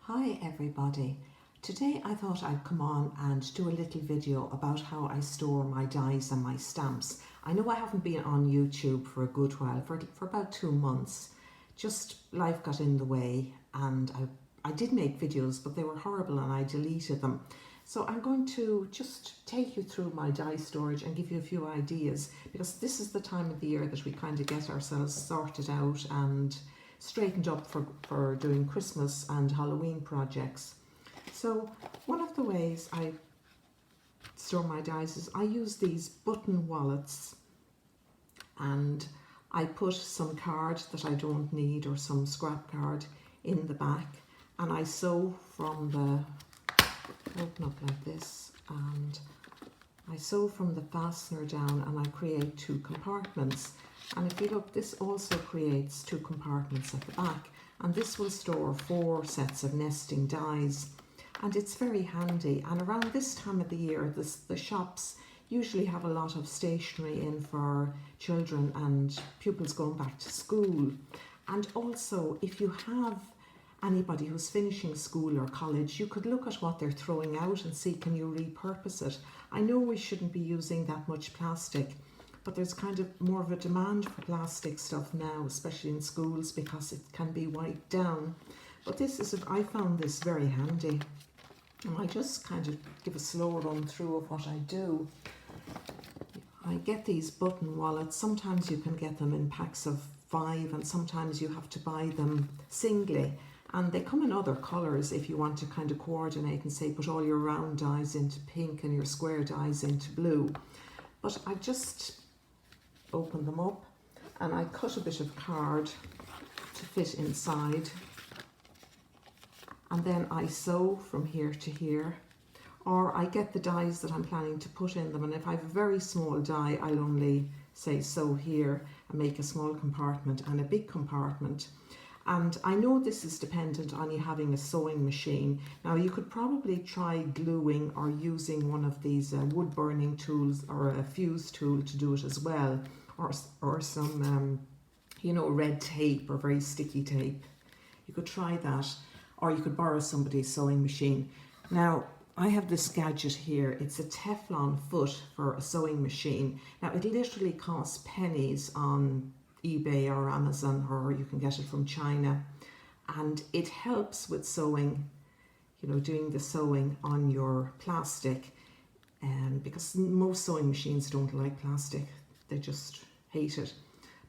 Hi everybody. Today I thought I'd come on and do a little video about how I store my dies and my stamps. I know I haven't been on YouTube for a good while, for about 2 months. Just life got in the way and I did make videos, but they were horrible and I deleted them. So I'm going to just take you through my die storage and give you a few ideas, because this is the time of the year that we kind of get ourselves sorted out and straightened up for doing Christmas and Halloween projects. So one of the ways I store my dies is I use these button wallets, and I put some card that I don't need or some scrap card in the back, and I sew from the, open up like this, and I sew from the fastener down and I create 2 compartments. And if you look, this also creates 2 compartments at the back, and this will store 4 sets of nesting dies, and it's very handy. And around this time of the year, the shops usually have a lot of stationery in for children and pupils going back to school. And also, if you have anybody who's finishing school or college, you could look at what they're throwing out and see, can you repurpose it? I know we shouldn't be using that much plastic, but there's kind of more of a demand for plastic stuff now, especially in schools, because it can be wiped down. But this is, I found this very handy. And I just kind of give a slow run through of what I do. I get these button wallets. Sometimes you can get them in packs of 5, and sometimes you have to buy them singly. And they come in other colours if you want to kind of coordinate and say, put all your round dies into pink and your square dies into blue. But I just open them up and I cut a bit of card to fit inside, and then I sew from here to here, or I get the dies that I'm planning to put in them, and if I have a very small die, I'll only say sew here and make a small compartment and a big compartment. And I know this is dependent on you having a sewing machine. Now you could probably try gluing or using one of these wood burning tools or a fuse tool to do it as well, or some you know, red tape or very sticky tape. You could try that, or you could borrow somebody's sewing machine. Now I have this gadget here. It's a Teflon foot for a sewing machine. Now it literally costs pennies on eBay or Amazon, or you can get it from China, and it helps with sewing, you know, doing the sewing on your plastic, because most sewing machines don't like plastic, they just hate it,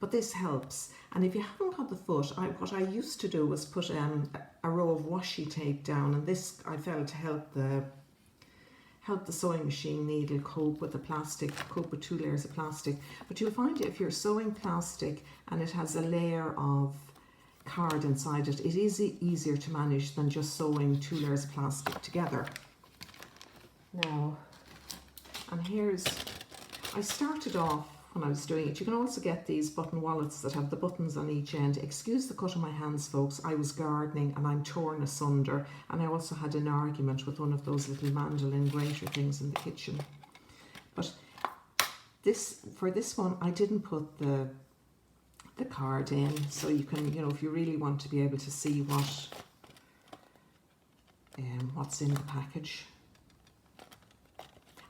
but this helps. And if you haven't got the foot, what I used to do was put a row of washi tape down, and this I felt helped the sewing machine needle cope with the plastic, cope with 2 layers of plastic. But you'll find if you're sewing plastic and it has a layer of card inside it, it is easier to manage than just sewing 2 layers of plastic together. Now, and here's, I started off when I was doing it. You can also get these button wallets that have the buttons on each end. Excuse the cut of my hands, folks. I was gardening and I'm torn asunder, and I also had an argument with one of those little mandolin grater things in the kitchen. But this, for this one, I didn't put the card in, so you can, you know, if you really want to be able to see what's in the package.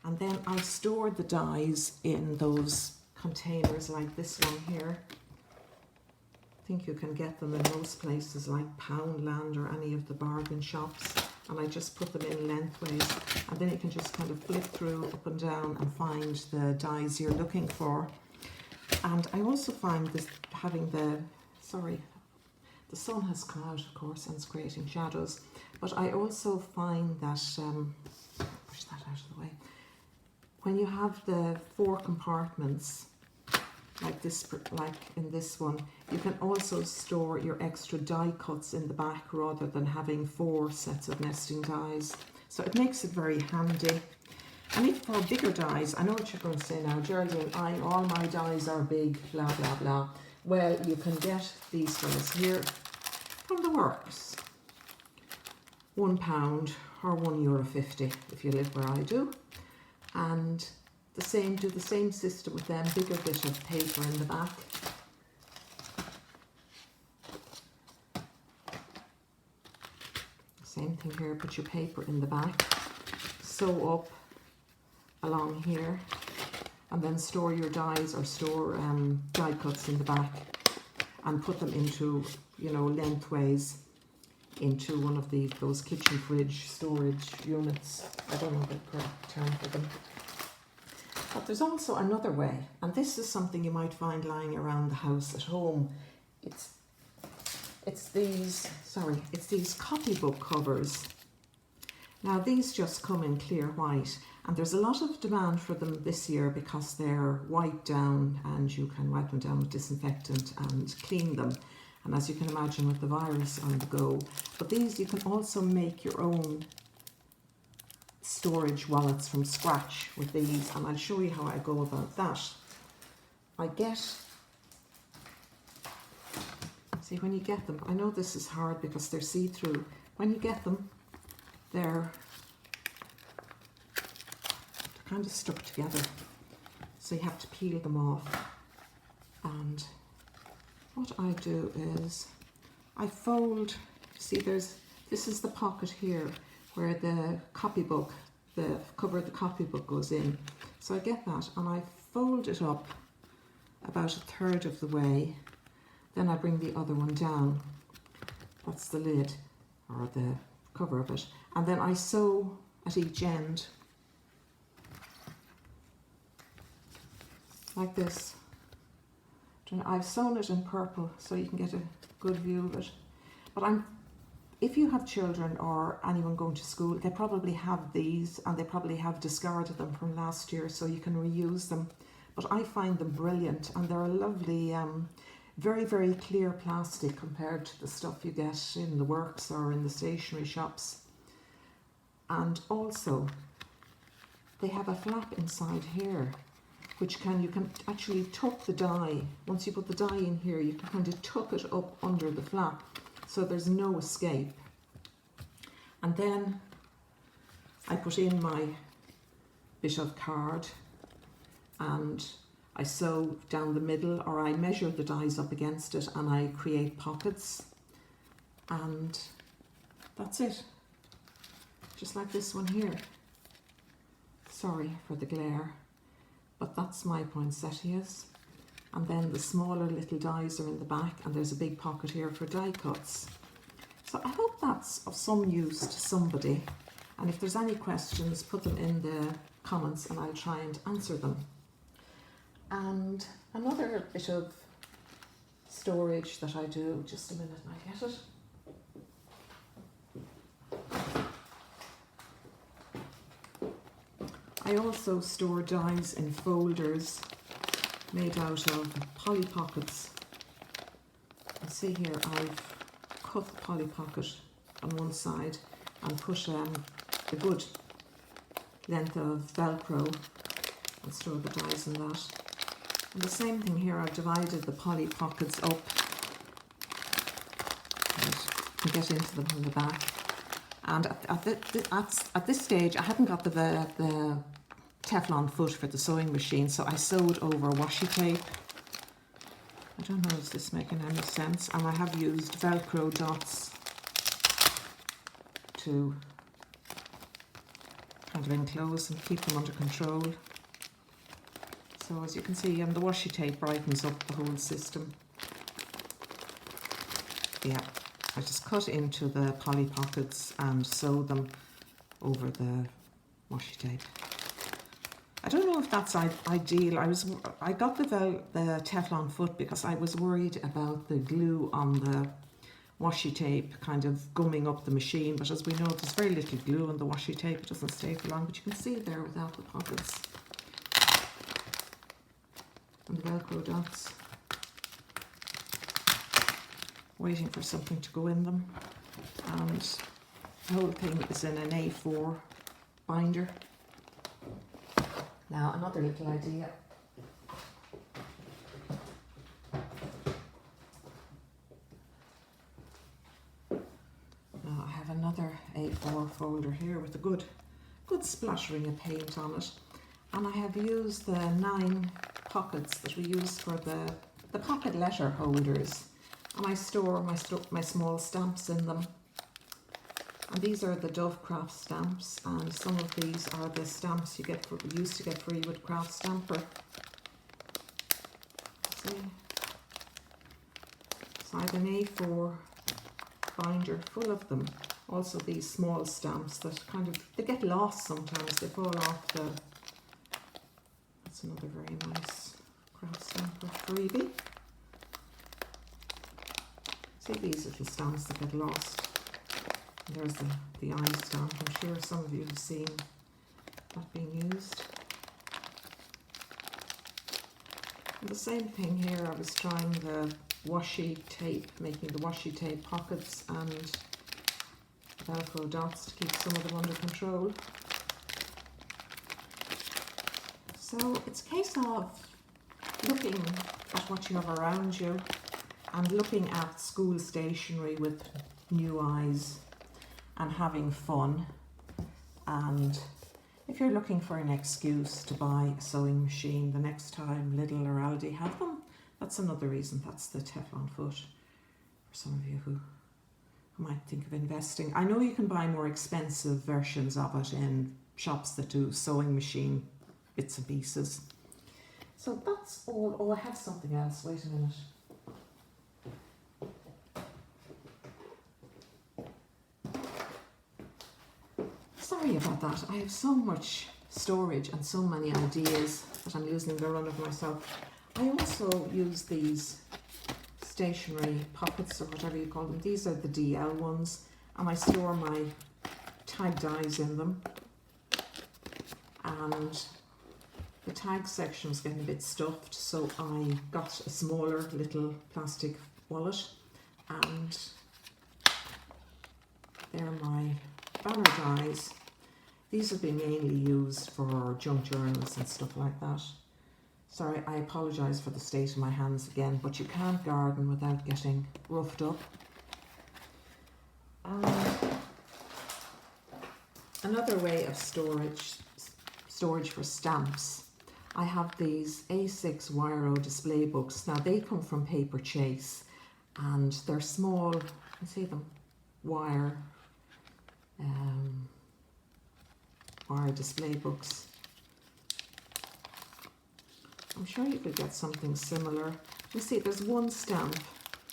And then I stored the dies in those containers like this one here. I think you can get them in most places like Poundland or any of the bargain shops, and I just put them in lengthways, and then you can just kind of flip through up and down and find the dies you're looking for. And I also find this, having the sun has come out, of course, and it's creating shadows, but I also find that push that out of the way. When you have the 4 compartments, like this, like in this one, you can also store your extra die cuts in the back rather than having 4 sets of nesting dies. So it makes it very handy. And if for bigger dies, I know what you're going to say now, Geraldine, all my dies are big, blah, blah, blah. Well, you can get these guys here from the works. £1 or €1.50 if you live where I do. And do the same system with them, bigger bit of paper in the back. Same thing here, put your paper in the back, sew up along here, and then store your dies or store die cuts in the back and put them into, you know, lengthways into one of those kitchen fridge storage units. I don't know the correct term for them. But there's also another way, and this is something you might find lying around the house at home. It's these copybook covers. Now these just come in clear white, and there's a lot of demand for them this year because they're wiped down and you can wipe them down with disinfectant and clean them. And as you can imagine with the virus on the go, but these you can also make your own storage wallets from scratch with these, and I'll show you how I go about that. See, when you get them, I know this is hard because they're see-through. When you get them, they're kind of stuck together, so you have to peel them off. And what I do is I fold. See, this is the pocket here where the copybook, the cover of the copybook goes in. So I get that and I fold it up about 1/3 of the way. Then I bring the other one down. That's the lid or the cover of it. And then I sew at each end like this. I've sewn it in purple so you can get a good view of it. But if you have children or anyone going to school, they probably have these and they probably have discarded them from last year, so you can reuse them. But I find them brilliant, and they're a lovely, very, very clear plastic compared to the stuff you get in the works or in the stationery shops. And also, they have a flap inside here, which you can actually tuck the die. Once you put the die in here, you can kind of tuck it up under the flap, so there's no escape. And then I put in my bit of card and I sew down the middle, or I measure the dies up against it and I create pockets, and that's it. Just like this one here. Sorry for the glare, but that's my poinsettias. And then the smaller little dies are in the back, and there's a big pocket here for die cuts. So I hope that's of some use to somebody, and if there's any questions, put them in the comments and I'll try and answer them. And another bit of storage that I do, just a minute and I get it. I also store dies in folders made out of Polly Pockets. You see here I've cut the Polly Pocket on one side and put a good length of velcro and store the dies in that. And the same thing here, I've divided the Polly Pockets up and you can get into them from the back. And at this stage I hadn't got the Teflon foot for the sewing machine, so I sewed over washi tape. I don't know, is this making any sense? And I have used velcro dots to kind of enclose and keep them under control. So as you can see, the washi tape brightens up the whole system. Yeah, I just cut into the Polly Pockets and sew them over the washi tape. I don't know if that's ideal. I got the Teflon foot because I was worried about the glue on the washi tape kind of gumming up the machine, but as we know, there's very little glue on the washi tape. It doesn't stay for long, but you can see there without the pockets and the velcro dots, waiting for something to go in them. And the whole thing is in an A4 binder. Now another little idea. Now I have another A4 folder here with a good splattering of paint on it, and I have used the 9 pockets that we use for the pocket letter holders, and I store my small stamps in them. And these are the Dove craft stamps, and some of these are the stamps you used to get free with Craft Stamper. See? So I have an A4 binder full of them. Also these small stamps that they get lost sometimes, they fall off the... That's another very nice Craft Stamper freebie. See these little stamps that get lost. And there's the eye stamp. I'm sure some of you have seen that being used. And the same thing here, I was trying the washi tape, making the washi tape pockets and velcro dots to keep some of them under control. So it's a case of looking at what you have around you and looking at school stationery with new eyes and having fun. And if you're looking for an excuse to buy a sewing machine the next time Lidl or Aldi have them, that's another reason. That's the Teflon foot for some of you who might think of investing. I know you can buy more expensive versions of it in shops that do sewing machine bits and pieces. So that's all. Oh, I have something else. Wait a minute. Sorry about that. I have so much storage and so many ideas that I'm losing the run of myself. I also use these stationery pockets or whatever you call them. These are the DL ones, and I store my tag dies in them. And the tag section is getting a bit stuffed, so I got a smaller little plastic wallet, and they're my banner dies. These have been mainly used for junk journals and stuff like that. Sorry, I apologise for the state of my hands again, but you can't garden without getting roughed up. Another way of storage for stamps. I have these A6 Wire-O display books. Now they come from Paper Chase, and they're small, you can see them, wire display books. I'm sure you could get something similar. You see there's one stamp,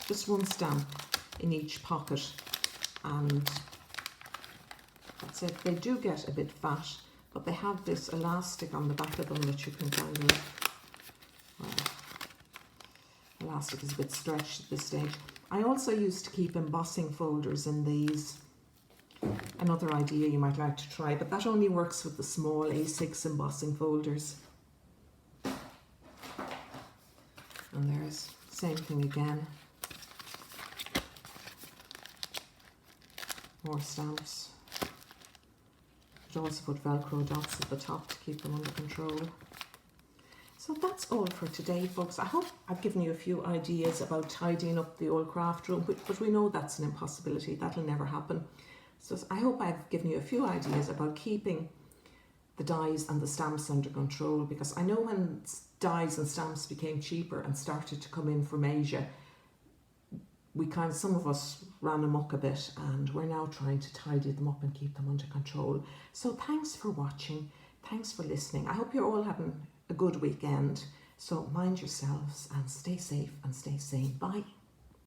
just one stamp in each pocket, and that's it. They do get a bit fat, but they have this elastic on the back of them that you can kind of, well, elastic is a bit stretched at this stage. I also used to keep embossing folders in these. Another idea you might like to try, but that only works with the small A6 embossing folders. And there's the same thing again. More stamps. I'd also put Velcro dots at the top to keep them under control. So that's all for today, folks. I hope I've given you a few ideas about tidying up the old craft room, but we know that's an impossibility. That'll never happen. So I hope I've given you a few ideas about keeping the dies and the stamps under control, because I know when dies and stamps became cheaper and started to come in from Asia, some of us ran amok a bit, and we're now trying to tidy them up and keep them under control. So thanks for watching. Thanks for listening. I hope you're all having a good weekend. So mind yourselves and stay safe and stay sane. Bye.